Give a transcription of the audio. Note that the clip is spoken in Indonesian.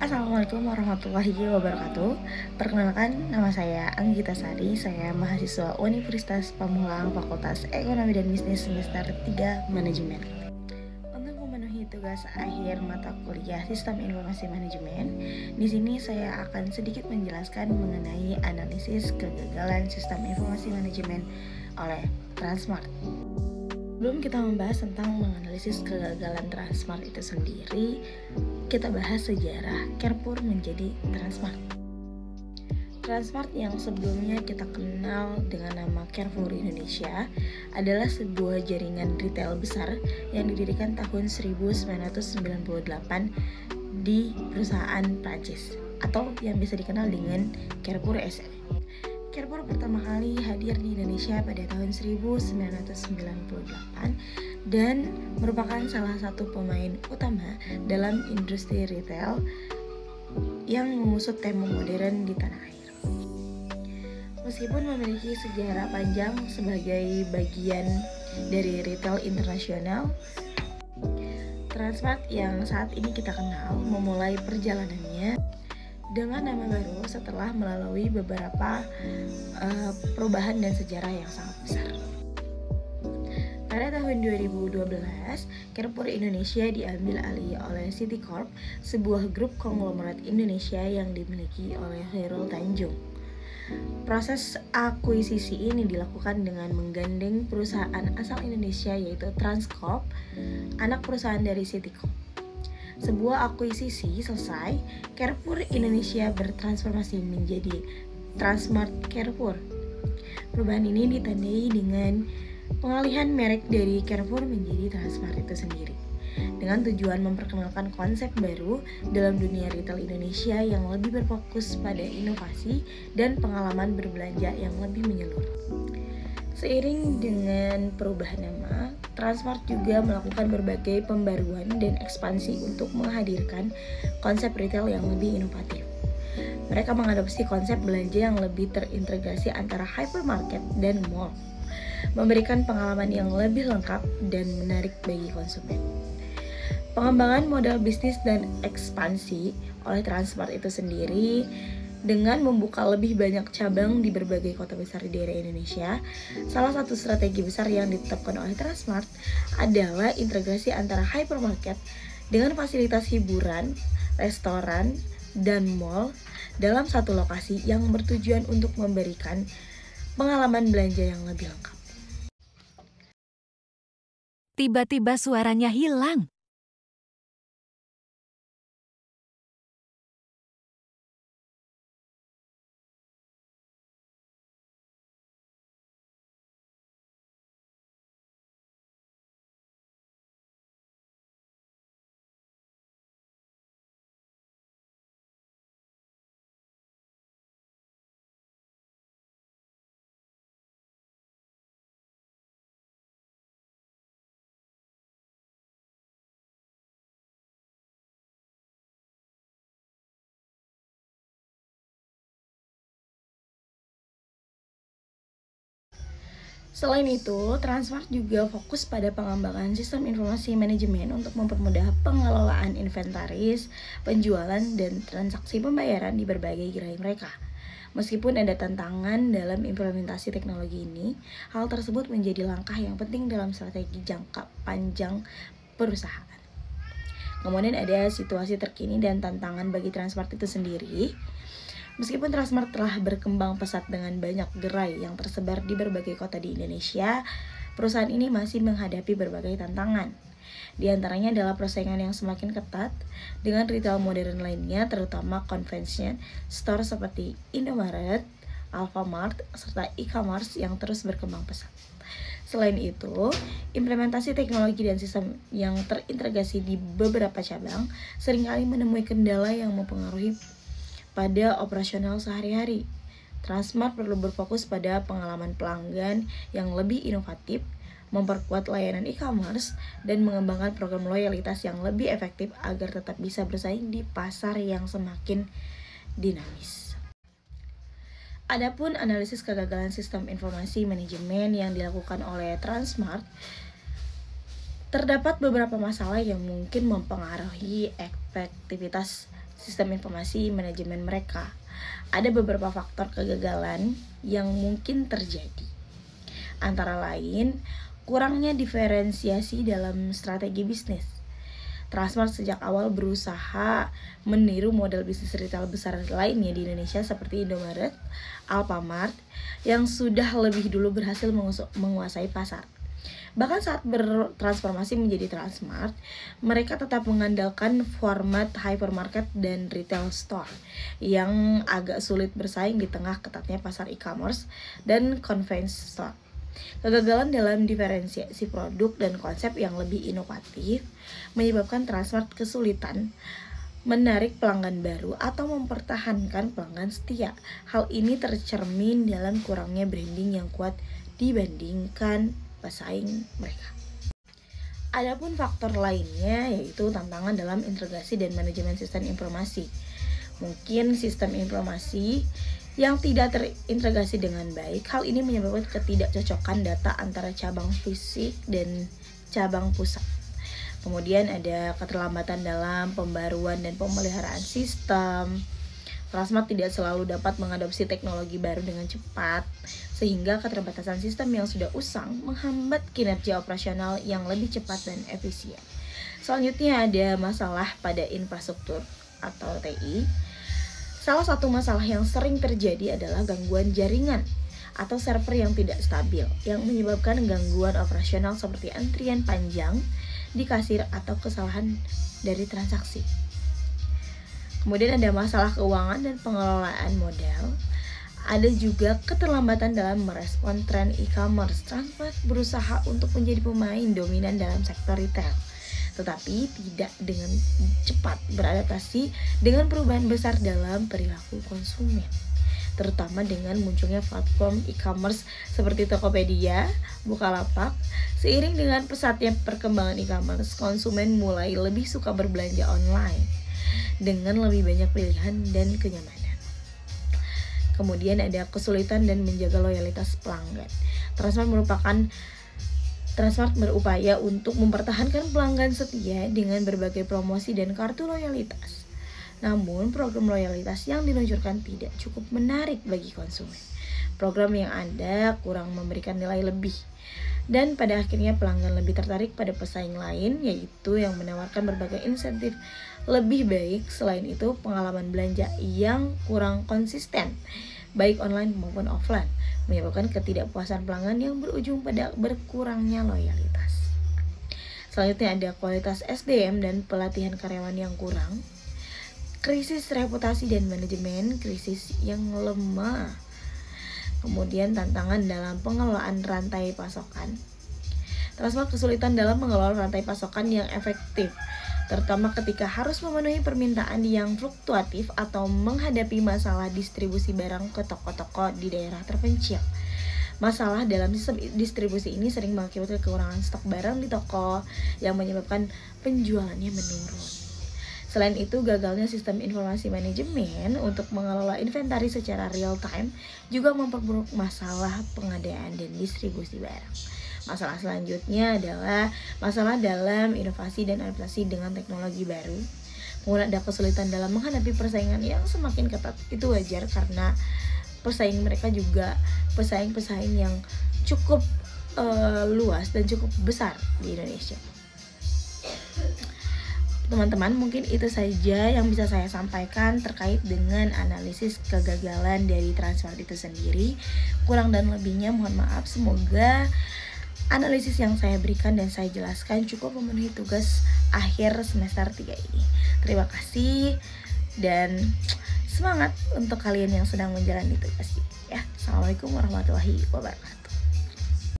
Assalamualaikum warahmatullahi wabarakatuh. Perkenalkan, nama saya Anggita Sari. Saya mahasiswa Universitas Pamulang, Fakultas Ekonomi dan Bisnis semester 3 Manajemen. Untuk memenuhi tugas akhir mata kuliah Sistem Informasi Manajemen, di sini saya akan sedikit menjelaskan mengenai analisis kegagalan Sistem Informasi Manajemen oleh Transmart. Sebelum kita membahas tentang menganalisis kegagalan Transmart itu sendiri, kita bahas sejarah Carrefour menjadi Transmart. Transmart yang sebelumnya kita kenal dengan nama Carrefour Indonesia adalah sebuah jaringan retail besar yang didirikan tahun 1998 di perusahaan Prancis atau yang bisa dikenal dengan Carrefour SA. Carrefour pertama kali hadir di Indonesia pada tahun 1998 dan merupakan salah satu pemain utama dalam industri retail yang mengusut tema modern di tanah air. Meskipun memiliki sejarah panjang sebagai bagian dari retail internasional, Transmart yang saat ini kita kenal memulai perjalanannya dengan nama baru setelah melalui beberapa perubahan dan sejarah yang sangat besar. Pada tahun 2012, Carrefour Indonesia diambil alih oleh Citicorp, sebuah grup konglomerat Indonesia yang dimiliki oleh Khairul Tanjung. Proses akuisisi ini dilakukan dengan menggandeng perusahaan asal Indonesia yaitu Transcorp, anak perusahaan dari Citicorp. Sebuah akuisisi selesai, Carrefour Indonesia bertransformasi menjadi Transmart Carrefour. Perubahan ini ditandai dengan pengalihan merek dari Carrefour menjadi Transmart itu sendiri, dengan tujuan memperkenalkan konsep baru dalam dunia retail Indonesia yang lebih berfokus pada inovasi dan pengalaman berbelanja yang lebih menyeluruh. Seiring dengan perubahan nama, Transmart juga melakukan berbagai pembaruan dan ekspansi untuk menghadirkan konsep retail yang lebih inovatif. Mereka mengadopsi konsep belanja yang lebih terintegrasi antara hypermarket dan mall, memberikan pengalaman yang lebih lengkap dan menarik bagi konsumen. Pengembangan modal bisnis dan ekspansi oleh Transmart itu sendiri dengan membuka lebih banyak cabang di berbagai kota besar di daerah Indonesia. Salah satu strategi besar yang ditetapkan oleh Transmart adalah integrasi antara hypermarket dengan fasilitas hiburan, restoran, dan mall dalam satu lokasi yang bertujuan untuk memberikan pengalaman belanja yang lebih lengkap. Tiba-tiba suaranya hilang. Selain itu, Transmart juga fokus pada pengembangan sistem informasi manajemen untuk mempermudah pengelolaan inventaris, penjualan, dan transaksi pembayaran di berbagai gerai mereka. Meskipun ada tantangan dalam implementasi teknologi ini, hal tersebut menjadi langkah yang penting dalam strategi jangka panjang perusahaan. Kemudian ada situasi terkini dan tantangan bagi Transmart itu sendiri. Meskipun Transmart telah berkembang pesat dengan banyak gerai yang tersebar di berbagai kota di Indonesia, perusahaan ini masih menghadapi berbagai tantangan. Di antaranya adalah persaingan yang semakin ketat dengan retail modern lainnya, terutama convention store seperti Indomaret, Alfamart, serta e-commerce yang terus berkembang pesat. Selain itu, implementasi teknologi dan sistem yang terintegrasi di beberapa cabang seringkali menemui kendala yang mempengaruhi pada operasional sehari-hari. Transmart perlu berfokus pada pengalaman pelanggan yang lebih inovatif, memperkuat layanan e-commerce, dan mengembangkan program loyalitas yang lebih efektif agar tetap bisa bersaing di pasar yang semakin dinamis. Adapun analisis kegagalan sistem informasi manajemen yang dilakukan oleh Transmart, terdapat beberapa masalah yang mungkin mempengaruhi efektivitas sistem informasi manajemen mereka. Ada beberapa faktor kegagalan yang mungkin terjadi. Antara lain, kurangnya diferensiasi dalam strategi bisnis. Transmart sejak awal berusaha meniru model bisnis retail besar lainnya di Indonesia seperti Indomaret, Alfamart yang sudah lebih dulu berhasil menguasai pasar. Bahkan saat bertransformasi menjadi Transmart, mereka tetap mengandalkan format hypermarket dan retail store yang agak sulit bersaing di tengah ketatnya pasar e-commerce dan convenience store. Kegagalan dalam diferensiasi produk dan konsep yang lebih inovatif menyebabkan Transmart kesulitan menarik pelanggan baru atau mempertahankan pelanggan setia. Hal ini tercermin dalam kurangnya branding yang kuat dibandingkan pesaing mereka. Adapun faktor lainnya yaitu tantangan dalam integrasi dan manajemen sistem informasi. Mungkin sistem informasi yang tidak terintegrasi dengan baik. Hal ini menyebabkan ketidakcocokan data antara cabang fisik dan cabang pusat. Kemudian ada keterlambatan dalam pembaruan dan pemeliharaan sistem. Transmart tidak selalu dapat mengadopsi teknologi baru dengan cepat, sehingga keterbatasan sistem yang sudah usang menghambat kinerja operasional yang lebih cepat dan efisien. Selanjutnya ada masalah pada infrastruktur atau TI. Salah satu masalah yang sering terjadi adalah gangguan jaringan atau server yang tidak stabil yang menyebabkan gangguan operasional seperti antrian panjang di kasir atau kesalahan dari transaksi. Kemudian ada masalah keuangan dan pengelolaan modal. Ada juga keterlambatan dalam merespon tren e-commerce. Transmart berusaha untuk menjadi pemain dominan dalam sektor retail, tetapi tidak dengan cepat beradaptasi dengan perubahan besar dalam perilaku konsumen, terutama dengan munculnya platform e-commerce seperti Tokopedia, Bukalapak. Seiring dengan pesatnya perkembangan e-commerce, konsumen mulai lebih suka berbelanja online dengan lebih banyak pilihan dan kenyamanan. Kemudian ada kesulitan dan menjaga loyalitas pelanggan. Transmart berupaya untuk mempertahankan pelanggan setia dengan berbagai promosi dan kartu loyalitas. Namun, program loyalitas yang diluncurkan tidak cukup menarik bagi konsumen. Program yang ada kurang memberikan nilai lebih. Dan pada akhirnya pelanggan lebih tertarik pada pesaing lain, yaitu yang menawarkan berbagai insentif lebih baik. Selain itu, pengalaman belanja yang kurang konsisten, baik online maupun offline, menyebabkan ketidakpuasan pelanggan yang berujung pada berkurangnya loyalitas. Selanjutnya ada kualitas SDM dan pelatihan karyawan yang kurang, krisis reputasi dan manajemen, krisis yang lemah. Kemudian tantangan dalam pengelolaan rantai pasokan. Transmart kesulitan dalam mengelola rantai pasokan yang efektif, terutama ketika harus memenuhi permintaan yang fluktuatif atau menghadapi masalah distribusi barang ke toko-toko di daerah terpencil. Masalah dalam sistem distribusi ini sering mengakibatkan kekurangan stok barang di toko yang menyebabkan penjualannya menurun. Selain itu, gagalnya sistem informasi manajemen untuk mengelola inventaris secara real time juga memperburuk masalah pengadaan dan distribusi barang. Masalah selanjutnya adalah masalah dalam inovasi dan adaptasi dengan teknologi baru. Kemudian ada kesulitan dalam menghadapi persaingan yang semakin ketat. Itu wajar karena pesaing mereka juga pesaing-pesaing yang cukup luas dan cukup besar di Indonesia. Teman-teman, mungkin itu saja yang bisa saya sampaikan terkait dengan analisis kegagalan dari Transmart itu sendiri. Kurang dan lebihnya mohon maaf. Semoga analisis yang saya berikan dan saya jelaskan cukup memenuhi tugas akhir semester 3 ini. Terima kasih dan semangat untuk kalian yang sedang menjalani tugas ini ya. Assalamualaikum warahmatullahi wabarakatuh.